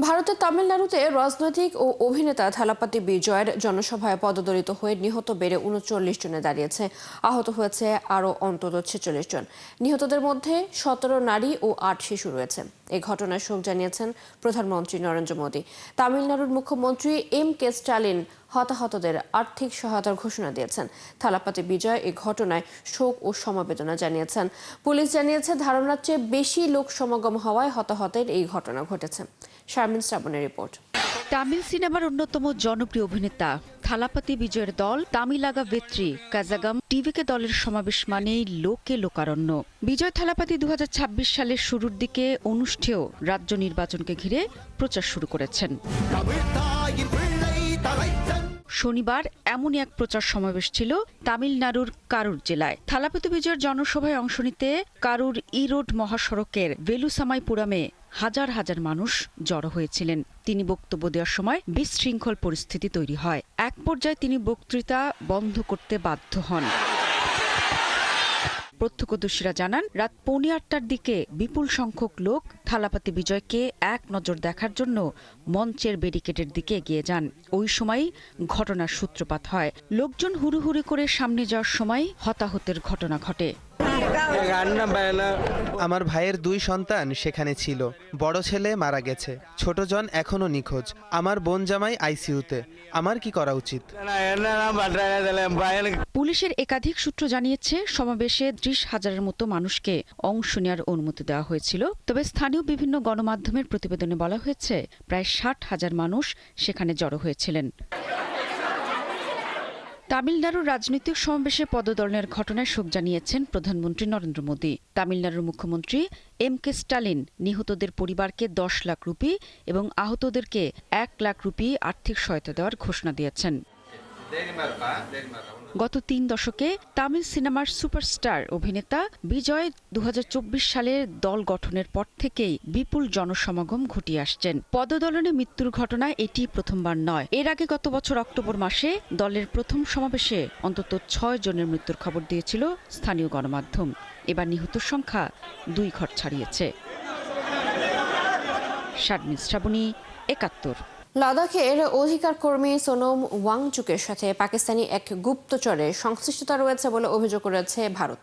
ভারতের তামিলনাড়ুতে রাজনৈতিক ও অভিনেতা থালাপাতি বিজয়ের জনসভায় পদদলিত হয়ে নিহত বেড়ে ৩৯ জনে দাঁড়িয়েছে। আহত হয়েছে আরও অন্তত ৪৬ জন। নিহতদের মধ্যে ১৭ নারী ও ৮ শিশু রয়েছে। এই ঘটনায় শোক জানিয়েছেন প্রধানমন্ত্রী নরেন্দ্র মোদী। তামিলনাড়ুর মুখ্যমন্ত্রী এম.কে. স্ট্যালিন হতাহতদের আর্থিক সহায়তার ঘোষণা দিয়েছেন। থালাপাতি বিজয় এই ঘটনায় শোক ও সমবেদনা জানিয়েছেন। পুলিশ জানিয়েছে ধারণার চেয়ে বেশি লোক সমাগম হওয়ায় হতাহতের এই ঘটনা ঘটেছে। শারমিন শ্রাবণের রিপোর্ট। তামিল সিনেমার অন্যতম জনপ্রিয় অভিনেতা থালাপাতি বিজয়ের দল তামিলাগা ভেত্রী কাজাগাম টিভিকে দলের সমাবেশ মানেই লোকে লোকারণ্য। বিজয় থালাপাতি ২০২৬ সালের শুরুর দিকে অনুষ্ঠেয় রাজ্য নির্বাচনকে ঘিরে প্রচার শুরু করেছেন। শনিবার এমনই এক প্রচার সমাবেশ ছিল তামিলনাড়ুর কারুর জেলায়। থালাপাতি বিজয়ের জনসভায় অংশ নিতে কারুর ইরোড মহাসড়কের ভেলুসামাইপুরামে হাজার হাজার মানুষ জড়ো হয়েছিলেন। তিনি বক্তব্য দেওয়ার সময় বিশৃঙ্খল পরিস্থিতি তৈরি হয়। এক পর্যায়ে তিনি বক্তৃতা বন্ধ করতে বাধ্য হন। প্রত্যক্ষদর্শীরা জানান, রাত 8:45টার দিকে বিপুল সংখ্যক লোক থালাপাতি বিজয়কে এক নজর দেখার জন্য মঞ্চের ব্যারিকেডের দিকে এগিয়ে যান। ওই সময়ই ঘটনার সূত্রপাত হয়। লোকজন হুড়োহুড়ি করে সামনে যাওয়ার সময় হতাহতের ঘটনা ঘটে। আমার ভাইয়ের 2 সন্তান সেখানে ছিল। বড় ছেলে মারা গেছে, ছোট জন এখনো নিখোঁজ। আমার বোন জামাই আইসিইউতে। আমার কি করা উচিত? পুলিশের একাধিক সূত্র জানিয়েছে, সমাবেশে 30,000-এর মতো মানুষকে অংশ নেওয়ার অনুমতি দেওয়া হয়েছিল। তবে স্থানীয় বিভিন্ন গণমাধ্যমের প্রতিবেদনে বলা হয়েছে, প্রায় 60,000 মানুষ সেখানে জড়ো হয়েছিলেন। তামিলনাড়ুর রাজনৈতিক সমাবেশে পদদলনের ঘটনায় শোক জানিয়েছেন প্রধানমন্ত্রী নরেন্দ্র মোদী। তামিলনাড়ুর মুখ্যমন্ত্রী এম.কে. স্ট্যালিন নিহতদের পরিবারকে 10 লাখ রুপি এবং আহতদেরকে 1 লাখ রুপি আর্থিক সহায়তা দেওয়ার ঘোষণা দিয়েছেন। গত 3 দশকে তামিল সিনেমার সুপারস্টার অভিনেতা বিজয় 2024 সালের দল গঠনের পর থেকেই বিপুল জনসমাগম ঘটিয়ে আসছেন। পদদলনে মৃত্যুর ঘটনায় এটি প্রথমবার নয়। এর আগে গত বছর অক্টোবর মাসে দলের প্রথম সমাবেশে অন্তত 6 জনের মৃত্যুর খবর দিয়েছিল স্থানীয় গণমাধ্যম। এবার নিহতের সংখ্যা 2 ঘর ছাড়িয়েছে। শারমিন শ্রাবণী, ৭১। লাদাখের অধিকার কর্মী সোনম ওয়াংচুকের সাথে পাকিস্তানি এক গুপ্তচরের সংশ্লিষ্টতা রয়েছে বলে অভিযোগ করেছে ভারত।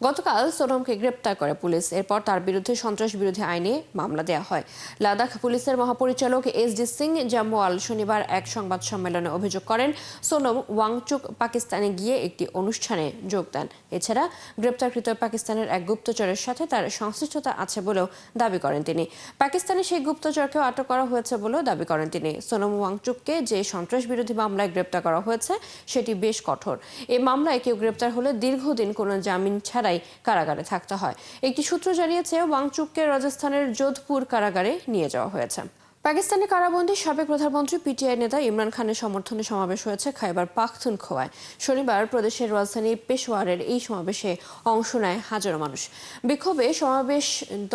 গতকাল সোনমকে গ্রেপ্তার করে পুলিশ। এরপর তার বিরুদ্ধে সন্ত্রাস বিরোধী আইনে মামলা দেওয়া হয়। লাদাখ পুলিশের মহাপরিচালক এস.ডি. সিং জামওয়াল শনিবার এক সংবাদ সম্মেলনে অভিযোগ করেন, সোনম ওয়াংচুক পাকিস্তানে গিয়ে একটি অনুষ্ঠানে যোগ দেন। এছাড়া গ্রেপ্তারকৃত পাকিস্তানের এক গুপ্তচরের সাথে তার সংশ্লিষ্টতা আছে বলেও দাবি করেন তিনি। পাকিস্তানে সেই গুপ্তচরকেও আটক করা হয়েছে বলেও দাবি করেন তিনি। সোনম ওয়াংচুককে যে সন্ত্রাস বিরোধী মামলায় গ্রেপ্তার করা হয়েছে সেটি বেশ কঠোর। এই মামলায় কেউ গ্রেপ্তার হলে দীর্ঘদিন কোনো জামিন ছাড়াই কারাগারে থাকতে হয়। একটি সূত্র জানিয়েছে, ওয়াংচুককে রাজস্থানের যোধপুর কারাগারে নিয়ে যাওয়া হয়েছে। পাকিস্তানি কারাবন্দী সাবেক প্রধানমন্ত্রী পিটিআই নেতা ইমরান খানের সমর্থনে সমাবেশ হয়েছে খাইবার পাখতুনখোয়ায়। শনিবার প্রদেশের রাজধানী পেশোয়ারের এই সমাবেশে অংশ নেয় হাজারো মানুষ। বিক্ষোভে সমাবেশ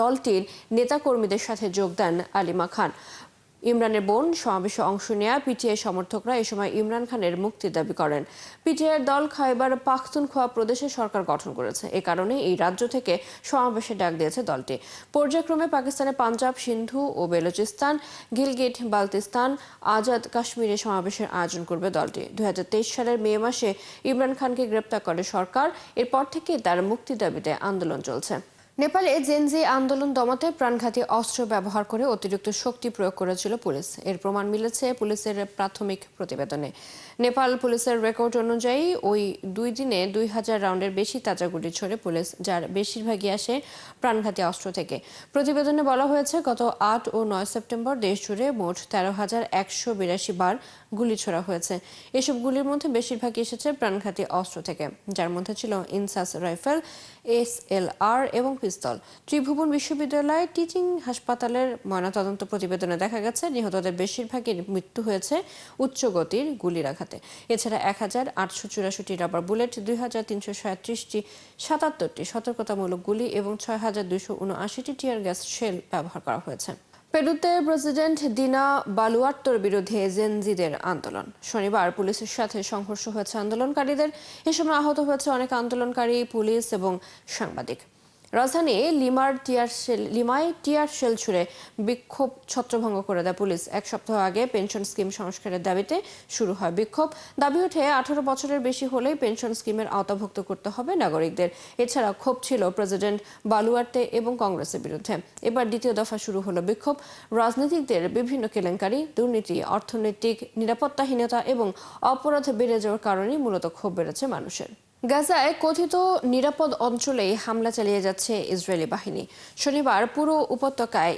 দলটির নেতাকর্মীদের সাথে যোগ দেন আলিমা খান। ইমরানের বোন। সমাবেশে অংশ নেয়া পিটিআই সমর্থকরা এ সময় ইমরান খানের মুক্তির দাবি করেন। পিটিআইয়ের দল খাইবার পাখতুনখোয়া প্রদেশে সরকার গঠন করেছে। এ কারণে এই রাজ্য থেকে সমাবেশে ডাক দিয়েছে দলটি। পর্যায়ক্রমে পাকিস্তানে পাঞ্জাব, সিন্ধু ও বেলুচিস্তান, গিলগিট বালতিস্তান, আজাদ কাশ্মীরে সমাবেশের আয়োজন করবে দলটি। 2023 সালের মে মাসে ইমরান খানকে গ্রেপ্তার করে সরকার। এরপর থেকে তার মুক্তির দাবিতে আন্দোলন চলছে। নেপালে জেনজি আন্দোলন দমাতে প্রাণঘাতী অস্ত্র ব্যবহার করে অতিরিক্ত শক্তি প্রয়োগ করেছিল পুলিশ। এর প্রমাণ মিলেছে পুলিশের প্রাথমিক প্রতিবেদনে। নেপাল পুলিশের রেকর্ড অনুযায়ী ওই 2 দিনে 2000 রাউন্ডের বেশি তাজা গুলি ছোড়ে পুলিশ, যার বেশিরভাগই আসে প্রাণঘাতী অস্ত্র থেকে। প্রতিবেদনে বলা হয়েছে, গত 8 ও 9 সেপ্টেম্বর দেশ জুড়ে মোট 13,182 বার গুলি ছোড়া হয়েছে। এসব গুলির মধ্যে বেশিরভাগই এসেছে প্রাণঘাতী অস্ত্র থেকে, যার মধ্যে ছিল ইনসাস রাইফেল, SLR এবং পিস্তল। ত্রিভুবন বিশ্ববিদ্যালয় টিচিং হাসপাতালের ময়নাতদন্ত প্রতিবেদনে দেখা গেছে, নিহতদের বেশিরভাগই মৃত্যু হয়েছে উচ্চ গতির গুলির আঘাতে। এছাড়া 1,884টি রাবার বুলেট, 2,337টি 77টি সতর্কতামূলক গুলি এবং 6,279টি টিয়ার গ্যাস শেল ব্যবহার করা হয়েছে। পেরুতে প্রেসিডেন্ট দিনা বালুয়ার্তোর বিরুদ্ধে জেনজিদের আন্দোলন। শনিবার পুলিশের সাথে সংঘর্ষ হয়েছে আন্দোলনকারীদের। এ সময় আহত হয়েছে অনেক আন্দোলনকারী, পুলিশ এবং সাংবাদিক। রাজধানী লিমায় টিয়ার শেল ছুড়ে বিক্ষোভ ছত্রভঙ্গ করে দেয় পুলিশ। এক সপ্তাহ আগে পেনশন স্কিম সংস্কারের দাবিতে শুরু হয় বিক্ষোভ। দাবি ওঠে 18 বছরের বেশি হলেই পেনশন স্কিমের আওতাভুক্ত করতে হবে নাগরিকদের। এছাড়া ক্ষোভ ছিল প্রেসিডেন্ট বালুয়ার্তে এবং কংগ্রেসের বিরুদ্ধে। এবার দ্বিতীয় দফা শুরু হলো বিক্ষোভ। রাজনীতিকদের বিভিন্ন কেলেঙ্কারি, দুর্নীতি, অর্থনৈতিক নিরাপত্তাহীনতা এবং অপরাধ বেড়ে যাওয়ার কারণেই মূলত ক্ষোভ বেড়েছে মানুষের। গাজায় কথিত নিরাপদ অঞ্চলেই হামলা চালিয়ে যাচ্ছে ইসরায়েলি বাহিনী। শনিবার পুরো উপত্যকায়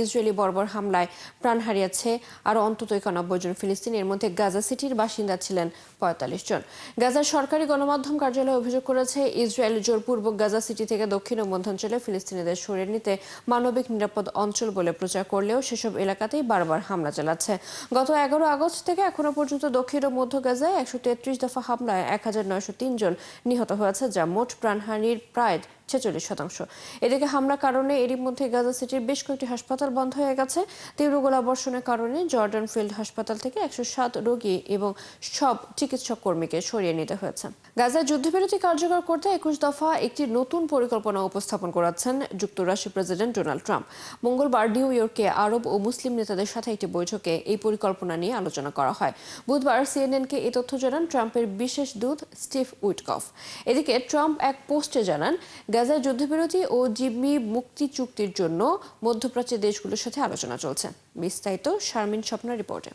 ইসরায়েলি বর্বর হামলায় প্রাণ হারিয়েছে আরও অন্তত 91 জন ফিলিস্তিনি। এর মধ্যে গাজা সিটির বাসিন্দা ছিলেন 45 জন। গাজার সরকারি গণমাধ্যম কার্যালয় অভিযোগ করেছে, ইসরায়েল জোরপূর্বক গাজা সিটি থেকে দক্ষিণ ও মধ্যাঞ্চলে ফিলিস্তিনিদের সরিয়ে নিতে মানবিক নিরাপদ অঞ্চল বলে প্রচার করলেও সেসব এলাকাতেই বারবার হামলা চালাচ্ছে। গত 11 আগস্ট থেকে এখনো পর্যন্ত দক্ষিণ ও মধ্য গাজায় 133 দফা হামলায় 1903 জন নিহত হয়েছে, যা মোট প্রাণহানির প্রায় 46%। এদিকে হামলার কারণে এরই মধ্যে গাজা সিটির বেশ কয়েকটি হাসপাতাল বন্ধ হয়ে গেছে। তীব্র গোলাবর্ষণের কারণে জর্ডান ফিল্ড হাসপাতাল থেকে 107 রোগী এবং সব চিকিৎসক কর্মীকে সরিয়ে নিতে হয়েছে। গাজায় যুদ্ধবিরতি কার্যকর করতে 21 দফা একটি নতুন পরিকল্পনা উপস্থাপন করাচ্ছেন যুক্তরাষ্ট্রের প্রেসিডেন্ট ডোনাল্ড ট্রাম্প। মঙ্গলবার নিউ ইয়র্কে আরব ও মুসলিম নেতাদের সাথে একটি বৈঠকে এই পরিকল্পনা নিয়ে আলোচনা করা হয়। বুধবার সিএনএনকে এই তথ্য জানান ট্রাম্পের বিশেষ দূত স্টিভ উইটকফ। এদিকে ট্রাম্প এক পোস্টে জানান, গাজায় যুদ্ধবিরতি ও জিম্মি মুক্তি চুক্তির জন্য মধ্যপ্রাচ্যের দেশগুলোর সাথে আলোচনা চলছে। বিস্তারিত শারমিন স্বপ্নার রিপোর্টে।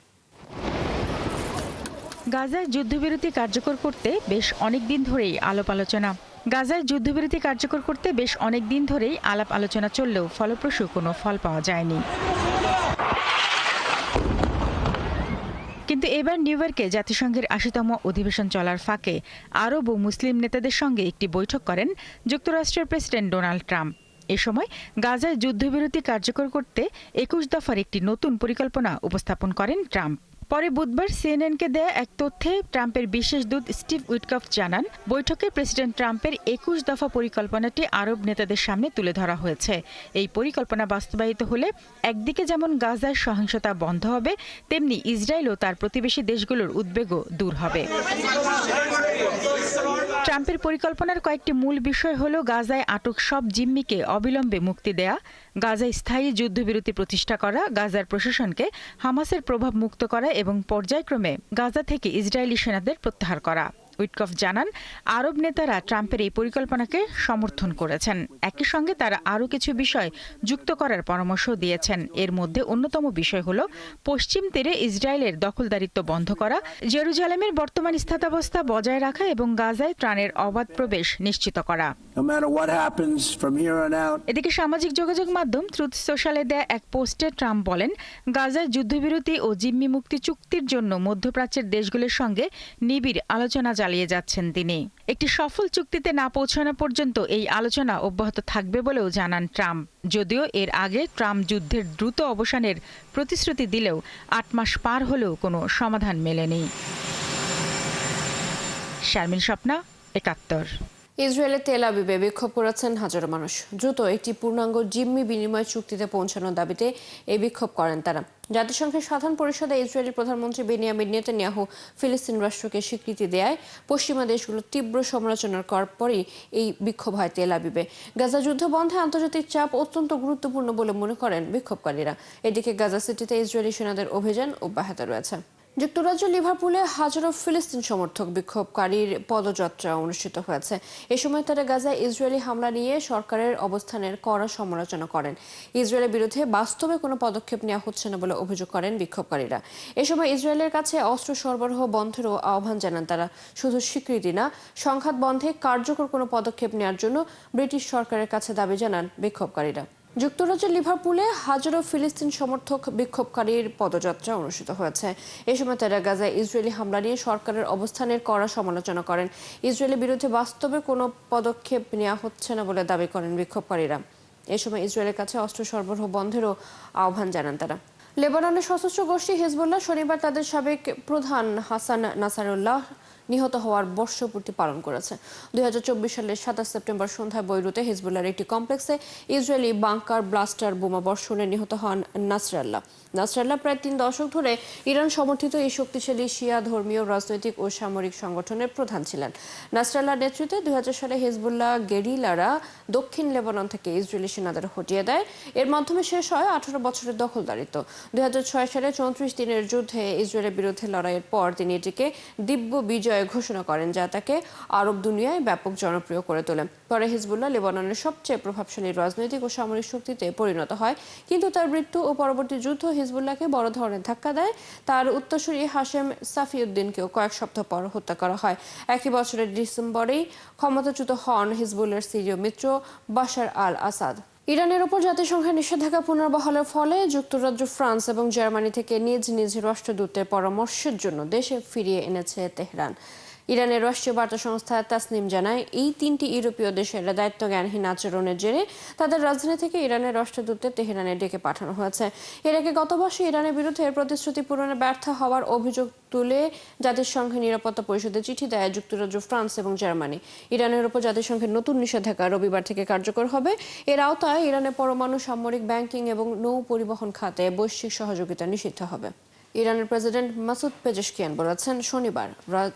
গাজায় যুদ্ধবিরতি কার্যকর করতে বেশ অনেক দিন ধরেই আলাপ আলোচনা চললেও ফলপ্রসূ কোনো ফল পাওয়া যায়নি। কিন্তু এবার নিউ ইয়র্কে জাতিসংঘের 80তম অধিবেশন চলার ফাঁকে আরব ও মুসলিম নেতাদের সঙ্গে একটি বৈঠক করেন যুক্তরাষ্ট্রের প্রেসিডেন্ট ডোনাল্ড ট্রাম্প। এ সময় গাজায় যুদ্ধবিরতি কার্যকর করতে 21 দফার একটি নতুন পরিকল্পনা উপস্থাপন করেন ট্রাম্প। পরে বুধবার সিএনএনকে দেয়া এক তথ্যে ট্রাম্পের বিশেষ দূত স্টিভ উইটকফ জানান, বৈঠকে প্রেসিডেন্ট ট্রাম্পের 21 দফা পরিকল্পনাটি আরব নেতাদের সামনে তুলে ধরা হয়েছে। এই পরিকল্পনা বাস্তবায়িত হলে একদিকে যেমন গাজার সহিংসতা বন্ধ হবে, তেমনি ইসরায়েল ও তার প্রতিবেশী দেশগুলোর উদ্বেগও দূর হবে। ট্রাম্পের পরিকল্পনার কয়েকটি মূল বিষয় হল গাজায় আটক সব জিম্মিকে অবিলম্বে মুক্তি দেয়া, গাজায় স্থায়ী যুদ্ধবিরতি প্রতিষ্ঠা করা, গাজার প্রশাসনকে হামাসের প্রভাব মুক্ত করা এবং পর্যায়ক্রমে গাজা থেকে ইসরায়েলি সেনাদের প্রত্যাহার করা। উইটকফ জানান, আরব নেতারা ট্রাম্পের এই পরিকল্পনাকে সমর্থন করেছেন। একই সঙ্গে তারা আরও কিছু বিষয় যুক্ত করার পরামর্শ দিয়েছেন। এর মধ্যে অন্যতম বিষয় হল পশ্চিম তীরে ইসরায়েলের দখলদারিত্ব বন্ধ করা, জেরুজালেমের বর্তমান স্থিতাবস্থা বজায় রাখা এবং গাজায় ত্রাণের অবাধ প্রবেশ নিশ্চিত করা। এদিকে সামাজিক যোগাযোগ মাধ্যম ট্রুথ সোশ্যালে দেয়া এক পোস্টে ট্রাম্প বলেন, গাজায় যুদ্ধবিরতি ও জিম্মি মুক্তি চুক্তির জন্য মধ্যপ্রাচ্যের দেশগুলোর সঙ্গে নিবিড় আলোচনা চালিয়ে যাচ্ছেন তিনি। একটি সফল চুক্তিতে না পৌঁছানো পর্যন্ত এই আলোচনা অব্যাহত থাকবে বলেও জানান ট্রাম্প। যদিও এর আগে ট্রাম্প যুদ্ধের দ্রুত অবসানের প্রতিশ্রুতি দিলেও 8 মাস পার হলেও কোনো সমাধান মেলেনি। শারমিন স্বপ্না, 71। ইসরায়েলের তেল আবিবে বিক্ষোভ করেছেন হাজারো মানুষ। দ্রুত একটি পূর্ণাঙ্গ জিম্মি বিনিময় চুক্তিতে পৌঁছানোর দাবিতে এই বিক্ষোভ করেন তারা। জাতিসংঘের সাধারণ পরিষদে ইসরায়েলের প্রধানমন্ত্রী বেনিয়ামিন নেতানিয়াহু ফিলিস্তিন রাষ্ট্রকে স্বীকৃতি দেয় পশ্চিমা দেশগুলো তীব্র সমালোচনার পরই এই বিক্ষোভ হয় তেল আবিবে। গাজা যুদ্ধ বন্ধে আন্তর্জাতিক চাপ অত্যন্ত গুরুত্বপূর্ণ বলে মনে করেন বিক্ষোভকারীরা। এদিকে গাজা সিটিতে ইসরায়েলি সেনাদের অভিযান অব্যাহত রয়েছে। যুক্তরাজ্যের লিভারপুলে হাজারো ফিলিস্তিন সমর্থক বিক্ষোভকারীর পদযাত্রা অনুষ্ঠিত হয়েছে। এ সময় তারা গাজায় ইসরায়েলি হামলা নিয়ে সরকারের অবস্থানের কড়া সমালোচনা করেন। ইসরায়েলের বিরুদ্ধে বাস্তবে কোনো পদক্ষেপ নেওয়া হচ্ছে না বলে অভিযোগ করেন বিক্ষোভকারীরা। এ সময় ইসরায়েলের কাছে অস্ত্র সরবরাহ বন্ধেরও আহ্বান জানান তারা। শুধু স্বীকৃতি না, সংঘাত বন্ধে কার্যকর কোনো পদক্ষেপ নেওয়ার জন্য ব্রিটিশ সরকারের কাছে দাবি জানান বিক্ষোভকারীরা। যুক্তরাজ্যের লিভারপুলে হাজারো ফিলিস্তিন সমর্থক বিক্ষোভকারীর পদযাত্রা অনুষ্ঠিত হয়েছে। এ সময় তারা গাজায় ইসরায়েলি হামলা নিয়ে সরকারের অবস্থানের কড়া সমালোচনা করেন। ইসরায়েলের বিরুদ্ধে বাস্তবে কোনো পদক্ষেপ নেওয়া হচ্ছে না বলে দাবি করেন বিক্ষোভকারীরা। এ সময় ইসরায়েলের কাছে অস্ত্র সরবরাহ বন্ধেরও আহ্বান জানান তারা। লেবাননের সশস্ত্র গোষ্ঠী হিজবুল্লাহ শনিবার তাদের সাবেক প্রধান হাসান নাসারুল্লাহ নিহত হওয়ার বর্ষপূর্তি পালন করেছে। 2024 সালের 27 সেপ্টেম্বর সন্ধ্যায় বৈরুতে হিজবুল্লাহর একটি কমপ্লেক্সে ইসরায়েলি বাংকার ব্লাস্টার বোমা বর্ষণে নিহত হন নাসরাল্লাহ। নাসরাল্লাহ প্রায় 3 দশক ধরে ইরান সমর্থিত এই শক্তিশালী শিয়া ধর্মীয় রাজনৈতিক ও সামরিক সংগঠনের প্রধান ছিলেন। নাসরাল্লাহর নেতৃত্বে 2000 সালে হিজবুল্লাহ গেরিলারা দক্ষিণ লেবানন থেকে ইসরায়েলি সেনাদের হটিয়ে দেয়। এর মাধ্যমে শেষ হয় 18 বছরের দখলদারিত্ব। 2006 সালে 34 দিনের যুদ্ধে ইসরায়েলের বিরুদ্ধে লড়াইয়ের পর তিনি এটিকে দিব্য বিজয় ঘোষণা করেন, যা তাকে আরব দুনিয়ায় ব্যাপক জনপ্রিয় করে তোলে। পরে হিজবুল্লাহ লেবাননের সবচেয়ে প্রভাবশালী রাজনৈতিক ও সামরিক শক্তিতে পরিণত হয়, কিন্তু তার মৃত্যু ও পরবর্তী যুদ্ধ হিজবুল্লাহকে বড় ধরনের ধাক্কা দেয়। তার উত্তরসূরি হাশেম সাফিউদ্দিনকেও কয়েক সপ্তাহ পর হত্যা করা হয়। একই বছরের ডিসেম্বরেই ক্ষমতাচ্যুত হন হিজবুল্লাহর সিরীয় মিত্র বাশার আল আসাদ। ইরানের ওপর জাতিসংঘের নিষেধাজ্ঞা পুনর্বহালের ফলে যুক্তরাজ্য, ফ্রান্স এবং জার্মানি থেকে নিজ নিজ রাষ্ট্রদূতের পরামর্শের জন্য দেশে ফিরিয়ে এনেছে তেহরান। ইরানের রাষ্ট্রীয় বার্তা সংস্থা তাসনিম জানায়, এই 3টি ইউরোপীয় দেশের দায়িত্বজ্ঞানহীন আচরণের জেরে তাদের রাজধানী থেকে ইরানের রাষ্ট্রদূতদের তেহরানে ডেকে পাঠানো হয়েছে। এর আগে গত বছর ইরানের বিরুদ্ধে প্রতিশ্রুতি পূরণে ব্যর্থ হওয়ার অভিযোগ তুলে জাতিসংঘের নিরাপত্তা পরিষদে চিঠি দেয় যুক্তরাজ্য, ফ্রান্স এবং জার্মানি। ইরানের উপর জাতিসংঘের নতুন নিষেধাজ্ঞা রবিবার থেকে কার্যকর হবে। এর আওতায় ইরানের পরমাণু, সামরিক, ব্যাংকিং এবং নৌ পরিবহন খাতে বৈশ্বিক সহযোগিতা নিষিদ্ধ হবে। ইরানের প্রেসিডেন্ট মাসুদ পেজেশকিয়ান বলেছেন শনিবার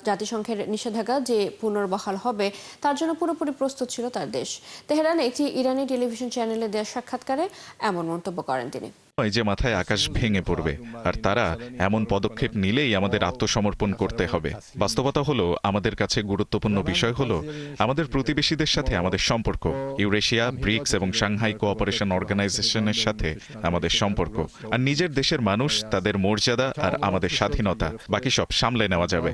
জাতিসংঘের নিষেধাজ্ঞা যে পুনর্বহাল হবে তার জন্য পুরোপুরি প্রস্তুত ছিল তার দেশ। তেহরানে একটি ইরানি টেলিভিশন চ্যানেলে দেওয়া সাক্ষাৎকারে এমন মন্তব্য করেন তিনি। যে মাথায় আকাশ ভেঙে পড়বে, আর তারা এমন পদক্ষেপ নিলেই আমাদের আত্মসমর্পণ করতে হবে। বাস্তবতা হলো, আমাদের কাছে গুরুত্বপূর্ণ বিষয় হলো আমাদের প্রতিবেশীদের সাথে আমাদের সম্পর্ক, ইউরেশিয়া, ব্রিক্স এবং সাংহাই কোঅপারেশন অর্গানাইজেশনের সাথে আমাদের সম্পর্ক, আর নিজের দেশের মানুষ, তাদের মর্যাদা আর আমাদের স্বাধীনতা, বাকি সব সামলে নেওয়া যাবে।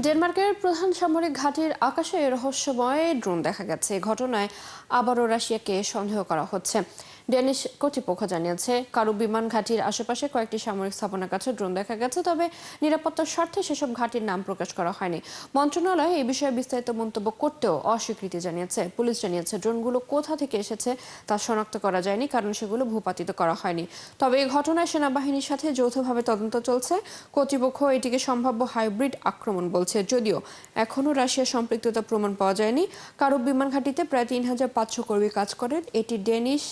ডেনমার্কের প্রধান সামরিক ঘাঁটির আকাশে রহস্যময় ড্রোন দেখা গেছে। ঘটনায় আবারও রাশিয়াকে সন্দেহ করা হচ্ছে। ডেনিশ কর্তৃপক্ষ জানিয়েছে, কারু বিমান ঘাঁটির আশেপাশে কয়েকটি সামরিক স্থাপনার কাছে ড্রোন দেখা গেছে, তবে নিরাপত্তার স্বার্থে সেসব ঘাঁটির নাম প্রকাশ করা হয়নি। মন্ত্রণালয় এই বিষয়ে বিস্তারিত মন্তব্য করতেও অস্বীকৃতি জানিয়েছে। পুলিশ জানিয়েছে, ড্রোনগুলো কোথা থেকে এসেছে তা শনাক্ত করা যায়নি, কারণ সেগুলো ভূপাতিত করা হয়নি। তবে এই ঘটনায় সেনাবাহিনীর সাথে যৌথভাবে তদন্ত চলছে। কর্তৃপক্ষ এটিকে সম্ভাব্য হাইব্রিড আক্রমণ বলছে, যদিও এখনও রাশিয়ার সম্পৃক্ততা প্রমাণ পাওয়া যায়নি। কারু বিমান ঘাঁটিতে প্রায় 3500 কর্মী কাজ করেন। এটি ডেনিশ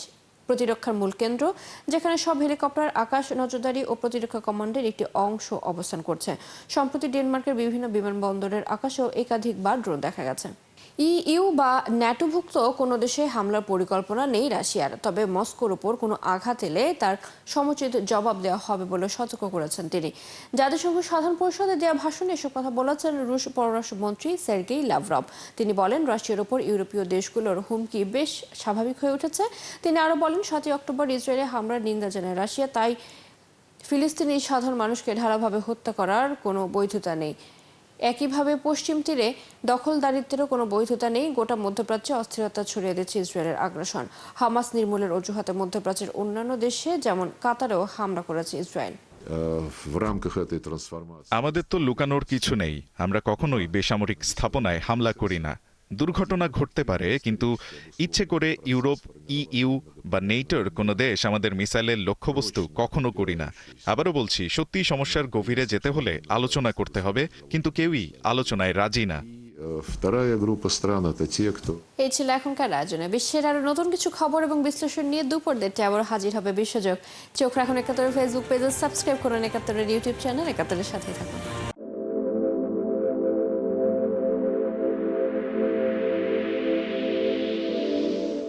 প্রতিরক্ষার মূল কেন্দ্র, যেখানে সব হেলিকপ্টার, আকাশ নজরদারি ও প্রতিরক্ষা কমান্ডের একটি অংশ অবস্থান করছে। সম্প্রতি ডেনমার্কের বিভিন্ন বিমানবন্দরের আকাশেও একাধিকবার ড্রোন দেখা গেছে। ইইউ বা ন্যাটোভুক্ত কোনো দেশে হামলার পরিকল্পনা নেই রাশিয়ার, তবে মস্কোর উপর কোনো আঘাত এলে তার সমুচিত জবাব দেওয়া হবে বলে সতর্ক করেছেন তিনি। জাতিসংঘ সাধারণ পরিষদে দেওয়া ভাষণে এসব কথা বলেছেন রুশ পররাষ্ট্রমন্ত্রী সের্গেই লাভরভ। তিনি বলেন, রাশিয়ার উপর ইউরোপীয় দেশগুলোর হুমকি বেশ স্বাভাবিক হয়ে উঠেছে। তিনি আরও বলেন, 7 অক্টোবর ইসরায়েলে হামলার নিন্দা জানায় রাশিয়া, তাই ফিলিস্তিনি সাধারণ মানুষকে ঢালাভাবে হত্যা করার কোনো বৈধতা নেই। একইভাবে পশ্চিম তীরে দখলদারিত্বেরও কোনো বৈধতা নেই। গোটা মধ্যপ্রাচ্যে অস্থিরতা ছড়িয়ে দিচ্ছে ইসরায়েলের আগ্রাসন। হামাস নির্মূলের অজুহাতে মধ্যপ্রাচ্যের অন্যান্য দেশে যেমন কাতারেও হামলা করেছে ইসরায়েল। আমাদের তো লুকানোর কিছু নেই। আমরা কখনোই বেসামরিক স্থাপনায় হামলা করি না। দুর্ঘটনা ঘটতে পারে, কিন্তু ইচ্ছে করে ইউরোপ, ইইউ বা নেটোর কোনো দেশ আমাদের মিসাইলের লক্ষ্যবস্তু কখনো করি না। আবারও বলছি, সত্যি সমস্যার গভীরে যেতে হলে আলোচনা করতে হবে, কিন্তু কেউই আলোচনায় রাজি না। এই ছিল এখনকার আয়োজনে। বিশ্বের আরো নতুন কিছু খবর এবং বিশ্লেষণ নিয়ে দুপুর 1:30 আবার হাজির হবে বিশ্বযোগ। চোখ রাখুন 71 ফেসবুক পেজে, সাবস্ক্রাইব করুন 71 ইউটিউব চ্যানেল। 71 সাথে থাকুন।